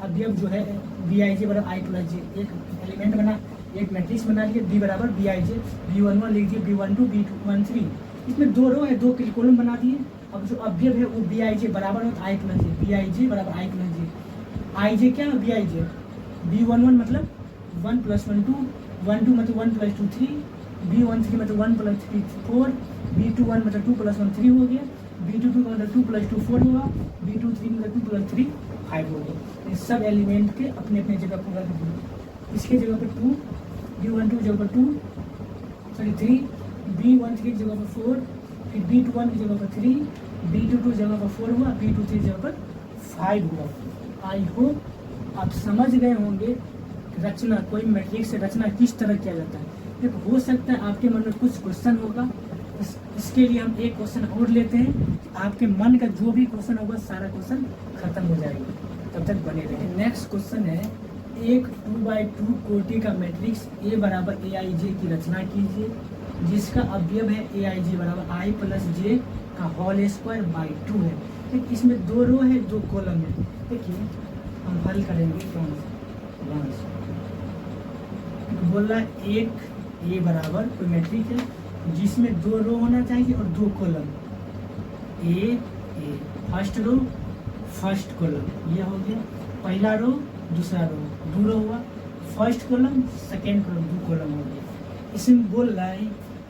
अवयव जो है बी आई जे बराबर आई प्लस जे। एक एलिमेंट बना, एक मैट्रिक्स बना लिए बी बराबर बी आई जे, B11 लिख दिए, B12 B13, इसमें 2 रो है 2 कॉलम बना दिए। अब जो अवयव है वो बी आई जे बराबर होता है आई प्लस जे, बी आई जे बराबर आई प्लस जे। आई जे क्या है बी आई जे, B11 मतलब 1 + 1 2, 1 2 मतलब 1 + 2 3, B13 मतलब 1 + 3 4, B21 मतलब 2 + 1 3 हो गया, B22 मतलब 2 + 2 4 हुआ, B23 मतलब 2 + 3 5 हो गया। इस सब एलिमेंट के अपने अपने जगह पर रख दिए। इसके जगह पर 2, B12 की जगह पर 2 सॉरी 3, B13 की जगह पर 4, फिर B21 की जगह पर 3, B22 की जगह पर 4 हुआ, B23 की जगह पर 5 हुआ। आई होप आप समझ गए होंगे रचना, कोई मैट्रिक्स से रचना किस तरह किया जाता है। देखो हो सकता है आपके मन में कुछ क्वेश्चन होगा, इसके लिए हम एक क्वेश्चन और लेते हैं। आपके मन का जो भी क्वेश्चन होगा सारा क्वेश्चन खत्म हो जाएगा, तब तक बने रहिए। नेक्स्ट क्वेश्चन है, एक 2/2 कोटि का मैट्रिक्स A बराबर AIJ की रचना कीजिए जिसका अवयव है AIJ बराबर I + J का होल स्क्वायर बाई 2 है। ठीक, इसमें 2 रो है 2 कॉलम है। देखिए हम हल करेंगे कौन से बोल रहा है एक A बराबर कोई मैट्रिक्स है जिसमें 2 रो होना चाहिए और 2 कॉलम, ए फर्स्ट रो फर्स्ट कॉलम, ये हो गया पहला रो दूसरा रो, 2 रो हुआ, first column second column 2 column हो गया। इसमें बोल रहा है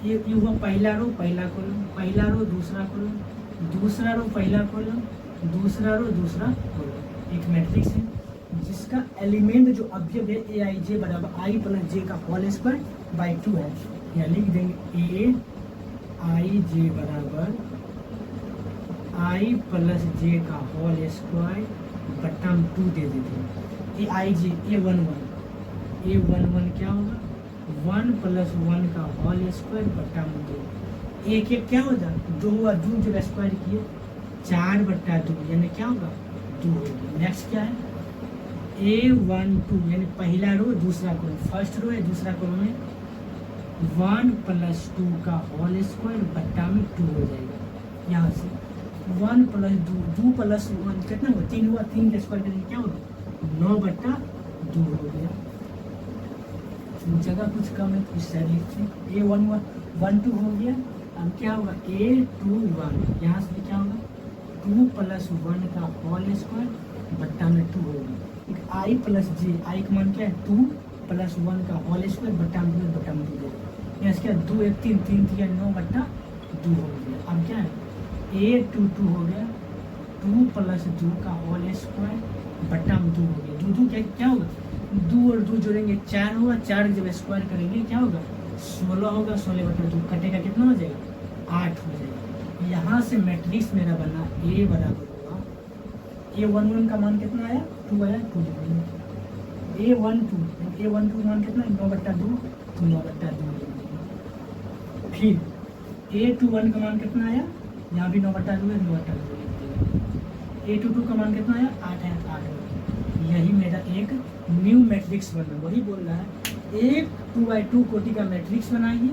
ये हुआ पहला रो पहला कॉलम, पहला रो दूसरा कॉलम, दूसरा रो पहला कॉलम, दूसरा रो दूसरा कॉलम। एक मैट्रिक्स है जिसका एलिमेंट जो अवयव है ए आई जे बराबर आई प्लस जे का होल स्क्वायर बाई 2 है। या लिख देंगे ए आई जे बराबर आई प्लस जे का होल स्क्वायर बट्टा हम 2 दे देते हैं। ए आई जे A11 क्या होगा 1 + 1 का होल स्क्वायर बट्टा में 2। एक क्या होगा 2 हुआ, 2 जब स्क्वायर किए 4/2 यानी क्या होगा 2 होगा। नेक्स्ट क्या है A12 यानी पहला रो दूसरा कॉलम, फर्स्ट रो है दूसरा कॉलम है 1 + 2 का होल स्क्वायर बट्टा में 2 हो जाएगा। यहाँ से 1 + 2 2 + 1 कितना हुआ 3 हुआ, 3 का स्क्वायर करेंगे क्या होगा 9/2 हो गया। जगह कुछ कम है तो इस साइड लिखते हैं A11 2 हो गया। अब क्या होगा A21 यहाँ से क्या होगा 2 + 1 का होल स्क्वायर बट्टा में 2 होगा। एक I + J, I का मान क्या है 2 + 1 का होल स्क्वायर बट्टा में 2 देगा। यहाँ क्या 2 1 3 3 3 9/2 हो गया। अब क्या है A22 हो गया 2 + 2 का होल स्क्वायर बट्टा में 2 हो गया। 2 क्या होगा 2 और 2 जोड़ेंगे 4 होगा, 4 जब स्क्वायर करेंगे क्या होगा 16 होगा, 16/2 कटेगा कितना हो जाएगा 8 हो जाएगा। यहाँ से मैट्रिक्स मेरा बना A बराबर हुआ A11 का मान कितना आया 2 आया 2 A12 मान कितना 9/2 तो 9/2। फिर A21 का मान कितना आया यहाँ भी 9/2 है 9/2। A22 का मान कितना आया 8 है 8। यही मेरा एक न्यू मैट्रिक्स बना। वही बोल रहा है एक 2/2 कोटि का मैट्रिक्स बनाइए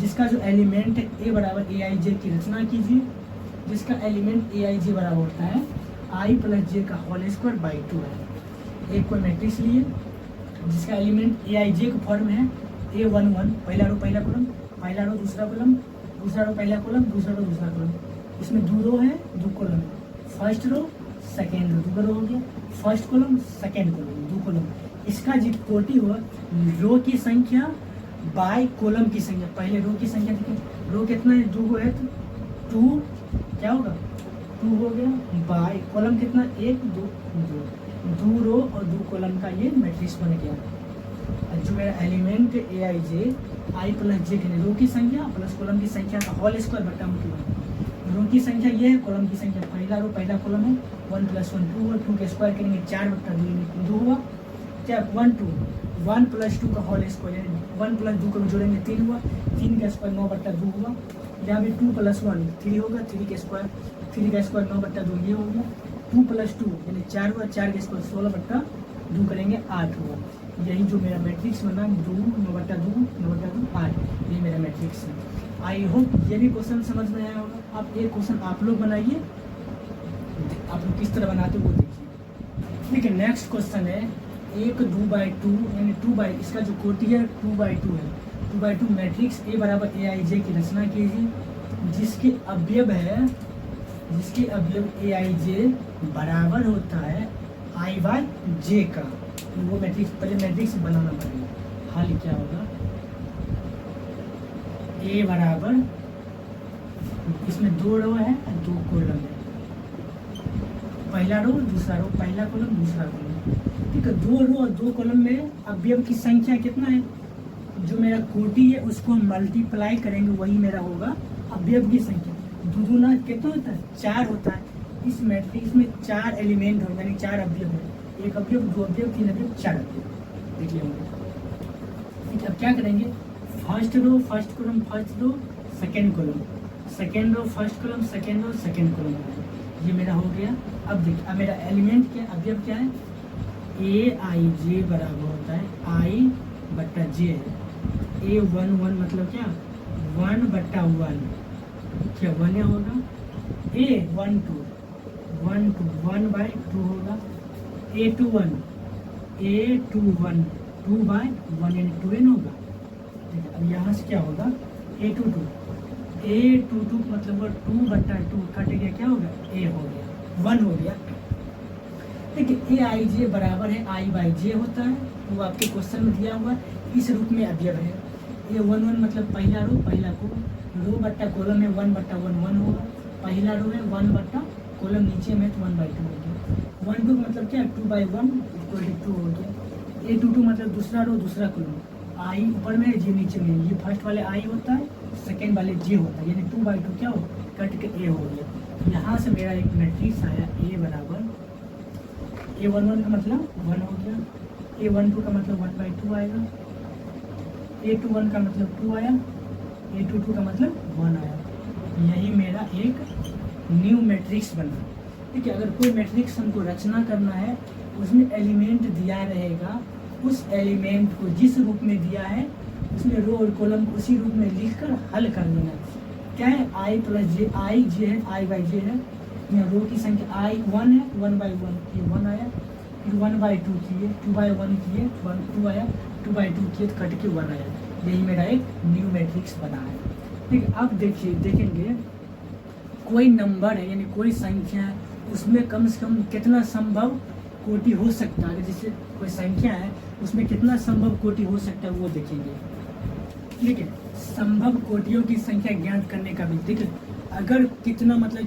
जिसका जो एलिमेंट है A बराबर AIJ की रचना कीजिए जिसका एलिमेंट AIJ बराबर होता है I + J का होल स्क्वायर बाई 2 है। एक कोई मैट्रिक्स लिए जिसका एलिमेंट AIJ का फॉर्म है A11 पहला रो पहला कॉलम, पहला रो दूसरा कॉलम, दूसरा रो पहला कॉलम, दूसरा रो दूसरा कॉलम। इसमें 2 रो है 2 कॉलम है, फर्स्ट रो सेकेंड रो 2 रो हो गया, first column second column 2 column. इसका जो कोटि हुआ रो की संख्या बाय कॉलम की संख्या। पहले रो की संख्या देखिए रो कितना है 2 है तो 2 क्या होगा 2 हो गया, बाय कॉलम कितना 1 2 रो और 2 कॉलम का ये मैट्रिक्स बन गया। जो मेरा एलिमेंट AIJ I + J के रो की संख्या प्लस कॉलम की संख्या का होल स्क्वायर बट्टा में 2। रो की संख्या ये है, कॉलम की संख्या पहला रो पहला कॉलम है 1 + 1 2 और 2 के स्क्वायर करेंगे 4/2 हुआ क्या 1 2 1 + 2 का होल स्क्वायर 1 + 2 को जोड़ेंगे 3 हुआ, 3 का स्क्वायर 9/2 हुआ। यहाँ भी 2 + 1 3 होगा, 3 का स्क्वायर 9/2 ये हो गया। 2 + 2 यानी 4 हुआ, 4 का स्क्वायर 16/2 करेंगे 8 हुआ। यही जो मेरा मैट्रिक्स बना 2 9/2 8 ये मेरा मैट्रिक्स है। आई होप ये भी क्वेश्चन समझ में आया होगा। अब एक क्वेश्चन आप लोग बनाइए आप लोग किस तरह बनाते हो वो देखिए। ठीक है, नेक्स्ट क्वेश्चन है 1/2 यानी 2 इसका जो कोटि है 2/2 है। 2/2 मैट्रिक्स ए बराबर ए आई जे की रचना कीजिए जिसके अवयव ए आई जे बराबर होता है आई बाय जे का। वो मैट्रिक्स पहले मैट्रिक्स बनाना पड़ेगा। हल क्या होगा, ए बराबर, इसमें 2 रो है 2 कॉलम है, पहला रो दूसरा रो, पहला कॉलम दूसरा कॉलम। ठीक है, 2 रो और 2 कॉलम में अवयव की संख्या कितना है, जो मेरा कोटि है उसको हम मल्टीप्लाई करेंगे वही मेरा होगा अवयव की संख्या। दुगुना कितना होता है 4 होता है। इस मैट्रिक्स में 4 एलिमेंट हो यानी 4 अवयव है, 1 अवयव 2 अवयव 3 अवयव 4 अवयव देख लेंगे। ठीक है, अब क्या करेंगे, first row first column first row second column, second row first column second row second column, ये मेरा हो गया। अब देखिए, अब मेरा एलिमेंट क्या अवयव क्या है, ए आई जे बराबर होता है आई बट्टा जे है। ए 1 मतलब क्या 1/1, क्या 1 होगा। ए 1 2 1/2 होगा। ए 2 1 2/1 यानी 2n होगा। ठीक है, अब यहाँ से क्या होगा ए 2 मतलब 2/2 कट गया, क्या होगा ए हो गया 1 हो गया। देखिए ए आई जे बराबर है आई बाई जे होता है, वो आपके क्वेश्चन में दिया हुआ इस रूप में अवयव है। ए 1 मतलब पहला रो पहला को, रो बट्टा कॉलम में 1/1 होगा, पहला रो है 1 कॉलम नीचे में तो 1/2 हो गया। 1 2 मतलब क्या 2/1 = 2 हो गया। ए 2 मतलब दूसरा रो दूसरा कॉलम, आई ऊपर में जे नीचे में, ये फर्स्ट वाले आई होता है सेकेंड वाले जे होता है, यानी 2/2 क्या हो कट के ए हो गया। यहाँ से मेरा एक मैट्रिक्स आया ए बराबर, ए 1 का मतलब 1 हो गया, ए 1 का मतलब 1/2 आएगा, ए 2 का मतलब 2 आया, ए 2 का मतलब 1 आया। यही मेरा एक न्यू मैट्रिक्स बना। ठीक है, अगर कोई मैट्रिक्स हमको रचना करना है उसमें एलिमेंट दिया रहेगा, उस एलिमेंट को जिस रूप में दिया है उसमें रो और कॉलम उसी रूप में लिखकर हल कर लेना। क्या है आई प्लस जे, आई जे है आई बाई जे है, यहाँ रो की संख्या आई 1 है 1/1 ये 1 आया, फिर 1/2 किए 2/1 किए 2 आया, 2/2 किए तो कट के 1 आया। यही मेरा एक न्यू मैट्रिक्स बना है। ठीक है, अब देखिए देखेंगे कोई नंबर है यानी कोई संख्या है उसमें कम से कम कितना संभव कोटि हो सकता है, जैसे कोई संख्या है उसमें कितना संभव कोटि हो सकता है वो देखेंगे। ठीक है, संभव कोटियों की संख्या ज्ञात करने का भी। ठीक है, अगर कितना मतलब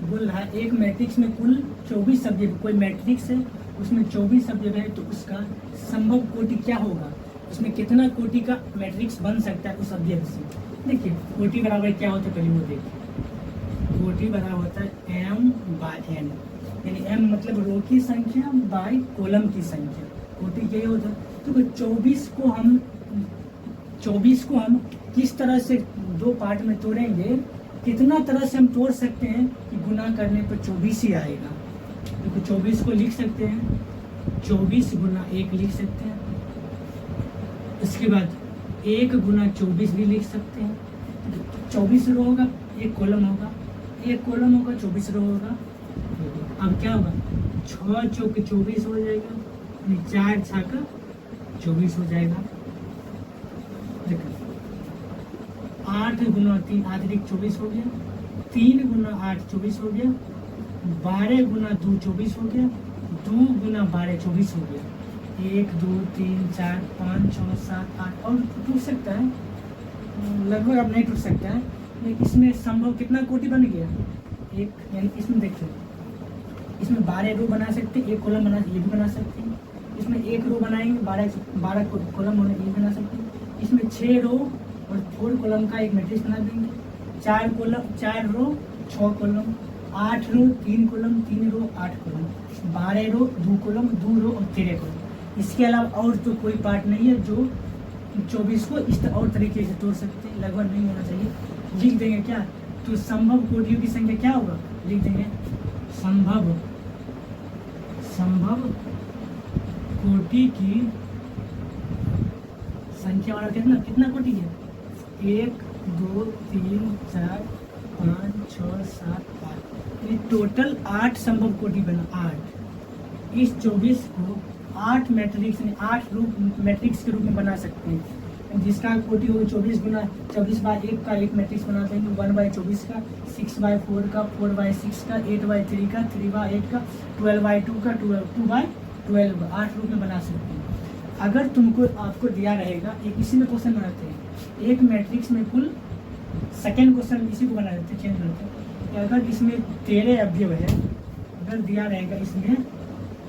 बोल रहा है एक मैट्रिक्स में कुल 24 अवयव, कोई मैट्रिक्स है उसमें 24 अवयव है तो उसका संभव कोटि क्या होगा, उसमें कितना कोटि का मैट्रिक्स बन सकता है उस अवयव से। देखिए कोटि बराबर क्या होता है पहले वो देखिए, कोटि बराबर होता है m/n, यानी m मतलब रो की संख्या बाय कॉलम की संख्या, कोटि यही होता है। तो 24 को हम किस तरह से 2 पार्ट में तोड़ेंगे, कितना तरह से हम तोड़ सकते हैं कि गुना करने पर 24 ही आएगा। देखो 24 को लिख सकते हैं 24 गुना 1 लिख सकते हैं, इसके बाद 1 गुना 24 भी लिख सकते हैं। 24 रो होगा 1 कॉलम होगा, 1 कॉलम होगा 24 रो होगा। अब क्या होगा 6 चौके 24 हो जाएगा, 4 छक्का 24 हो जाएगा। देखो 8 गुना 3 8 24 हो गया, 3 गुना 8 24 हो गया, 12 गुना 2 24 हो गया, 2 गुना 12 24 हो गया। 1 2 3 4 5 6 7 8 और टूट सकता है, लगभग अब नहीं टूट सकता है, लेकिन इसमें संभव कितना कोटि बन गया एक, यानी इसमें देखिए इसमें 12 रो बना सकते हैं, 1 कॉलम बना ये भी बना सकते हैं, इसमें 1 रो बनाएंगे 12 कॉलम होने ये बना सकते हैं, इसमें 6 रो और 4 कॉलम का एक मैट्रिक्स बना देंगे, 4 रो 6 कॉलम, 8 रो 3 कॉलम 3 रो 8 कॉलम, 12 रो 2 कॉलम 2 रो और 13 कॉलम। इसके अलावा और तो कोई पार्ट नहीं है जो 24 को इस और तरीके से तोड़ सकते हैं, लगभग नहीं होना चाहिए। लिख देंगे क्या, तो संभव कोटियों की संख्या क्या होगा, लिख देंगे संभव कोटि की संख्या वाला कितना कोटि है 1 2 3 4 5 6 7 8, ये टोटल 8 संभव कोटि बना। 8 इस 24 को 8 मैट्रिक्स 8 रूप मैट्रिक्स के रूप में बना सकते हैं, जिसका कोटि होगा 24 गुना 24/1 का एक मैट्रिक्स बना देंगे, 1/24 का, 6/4 का, 4/6 का, 8/3 का, 3/8 का, 12/2 का, 2/12 का, 8 रूप में बना सकते हैं। अगर तुमको आपको दिया रहेगा, एक इसी में क्वेश्चन बनाते हैं, एक मैट्रिक्स में कुल, सेकेंड क्वेश्चन इसी को बना देते हैं, चेंज करते हैं कि अगर इसमें 13 अवयव है, अगर दिया रहेगा इसमें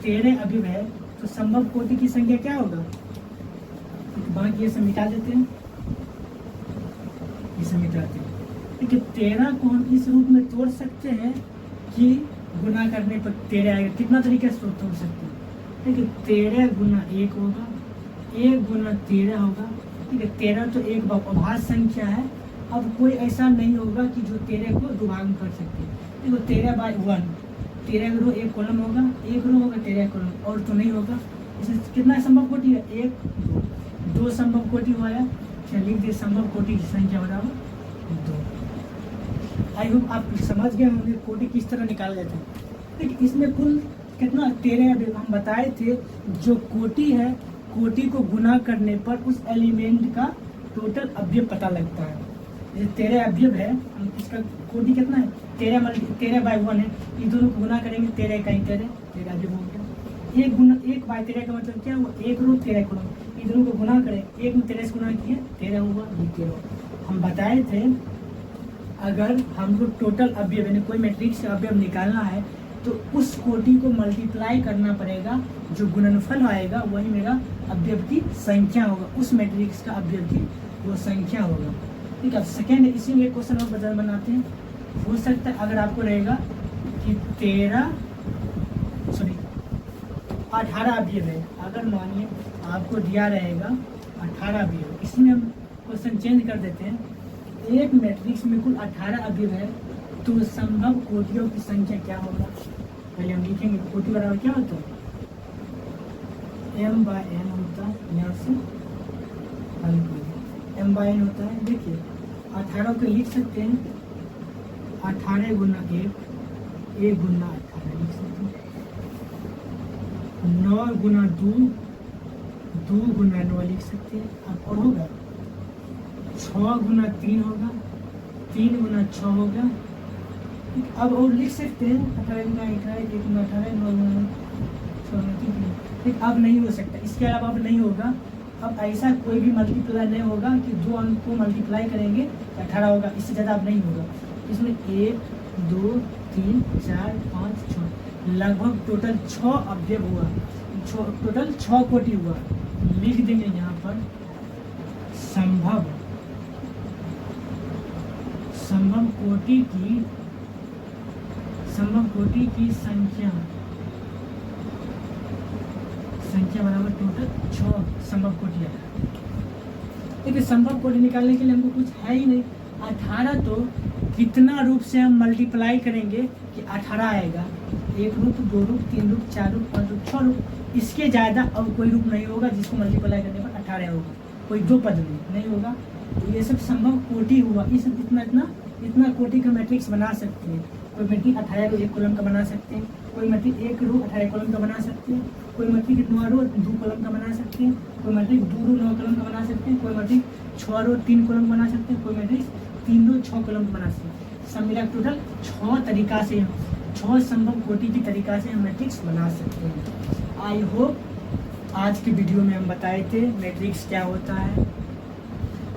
13 अवयव है तो संभव कोटि की संख्या क्या होगा। बाकी ये सब मिटा देते हैं, इसे मिटाते हैं। ठीक है, 13 को हम इस रूप में तोड़ सकते हैं कि गुना करने पर 13 आएगा। कितना तरीके से तोड़ सकते हैं। ठीक है, 13 गुना 1 होगा, 1 गुना 13 होगा। ठीक है, 13 तो एक अभाज्य संख्या है। अब कोई ऐसा नहीं होगा कि जो 13 को दुभाग कर सकते हैं। देखो 13/1, 13 रो एक कॉलम होगा, एक रो होगा, 13 कॉलम और तो नहीं होगा। इसमें कितना संभव कोटि है, 1 2 संभव कोटि हुआ है। लिख दे संभव कोटि की संख्या बराबर 2। आई होप आप समझ गए होंगे कोटि किस तरह निकाला जाता है। देखिए इसमें कुल कितना 13 हम बताए थे। जो कोटि है, कोटि को गुना करने पर उस एलिमेंट का टोटल अवयव पता लगता है। जैसे 13 अवयव है, इसका कोटि कितना है, 13/1 है। ये दोनों को गुना करेंगे, 13 का 13 अवयव हो गया। 1/13 का मतलब क्या हुआ, 1 रो 13 कॉलम। ये दोनों को गुना करें, 1 में 13 से गुना किए 13 हुआ, ये 13। हम बताए थे अगर हमको टोटल अवयव यानी कोई मैट्रिक्स का अवयव निकालना है तो उस कोटि को मल्टीप्लाई करना पड़ेगा। जो गुणनफल आएगा वही मेरा अवयव की संख्या होगा, उस मैट्रिक्स का अवयव की वो संख्या होगा। ठीक है, सेकेंड इसी में क्वेश्चन और बदल बनाते हैं। हो सकता है अगर आपको रहेगा कि 18 अवयव है। अगर मानिए आपको दिया रहेगा 18 अवयव, इसमें हम क्वेश्चन चेंज कर देते हैं। एक मैट्रिक्स में कुल 18 अवयव है तो संभव कोटियों की संख्या क्या होगा। पहले हम लिखेंगे कोटि बराबर क्या होता है, m/n होता है। यहाँ से हल करें, m/n होता है। देखिए 18 को लिख सकते हैं 18 गुना 1, 1 गुना 18 लिख सकते हैं। 9 गुना 2, 2 गुना 9 लिख सकते हैं। अब और होगा 6 गुना 3 होगा, 3 गुना 6 होगा। अब और लिख सकते हैं 18 गुना 18, 1 गुना 18, 9 गुना 6 गुना 3। अब नहीं हो सकता, इसके अलावा अब नहीं होगा। अब ऐसा कोई भी मल्टीप्लाई नहीं होगा कि 2 अंक को मल्टीप्लाई करेंगे 18 होगा, इससे ज़्यादा अब नहीं होगा। इसमें 1 2 3 4 5 6 लगभग टोटल 6 अवयव हुआ, टोटल 6 कोटि हुआ। लिख देंगे यहाँ पर संभव कोटि की संख्या बराबर टोटल 6 संभव कोटि है। देखिए संभव कोटि निकालने के लिए हमको कुछ है ही नहीं। 18 तो कितना रूप से हम मल्टीप्लाई करेंगे कि 18 आएगा। 1 रूप, 2 रूप, 3 रूप, 4 रूप, 5 रूप, 6 रूप। इसके ज़्यादा अब कोई रूप नहीं होगा जिसको मल्टीप्लाई करने पर 18 होगा। कोई 2 पद नहीं होगा। तो ये सब संभव कोटि हुआ। इस इतना कोटि का मैट्रिक्स बना सकते हैं। कोई मैट्रिक 18 रो 1 कॉलम का बना सकते हैं, कोई मैट्रिक 1 रो 18 कॉलम का बना सकते हैं, कोई मैट्रिक 9 रो 2 कॉलम का बना सकते हैं, कोई मैट्रिक 2 रो 9 कॉलम का बना सकते हैं, कोई मैट्रिक 6 रो 3 कॉलम बना सकते हैं, कोई मैट्रिक 3 रो 6 कॉलम बना सकते हैं। सब मिला टोटल 6 तरीका से, 6 संभव कोटि की तरीका से हम मैट्रिक्स बना सकते हैं। आई होप आज के वीडियो में हम बताए थे मैट्रिक्स क्या होता है,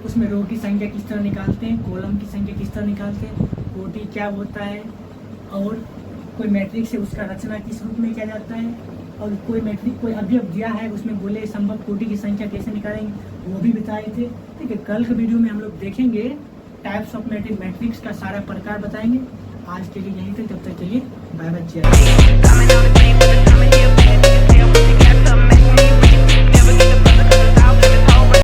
उसमें रो की संख्या किस तरह निकालते हैं, कॉलम की संख्या किस तरह निकालते हैं, कोटि क्या होता है, और कोई मैट्रिक्स है उसका रचना किस रूप में किया जाता है, और कोई मैट्रिक कोई अवयव दिया है उसमें बोले संभव कोटि की संख्या कैसे निकालेंगे वो भी बताए थे। ठीक है, कल के वीडियो में हम लोग देखेंगे टाइप्स ऑफ मैट्रिक्स का सारा प्रकार बताएंगे। आज के लिए यहीं तक, तब तक चलिए बाय बाय।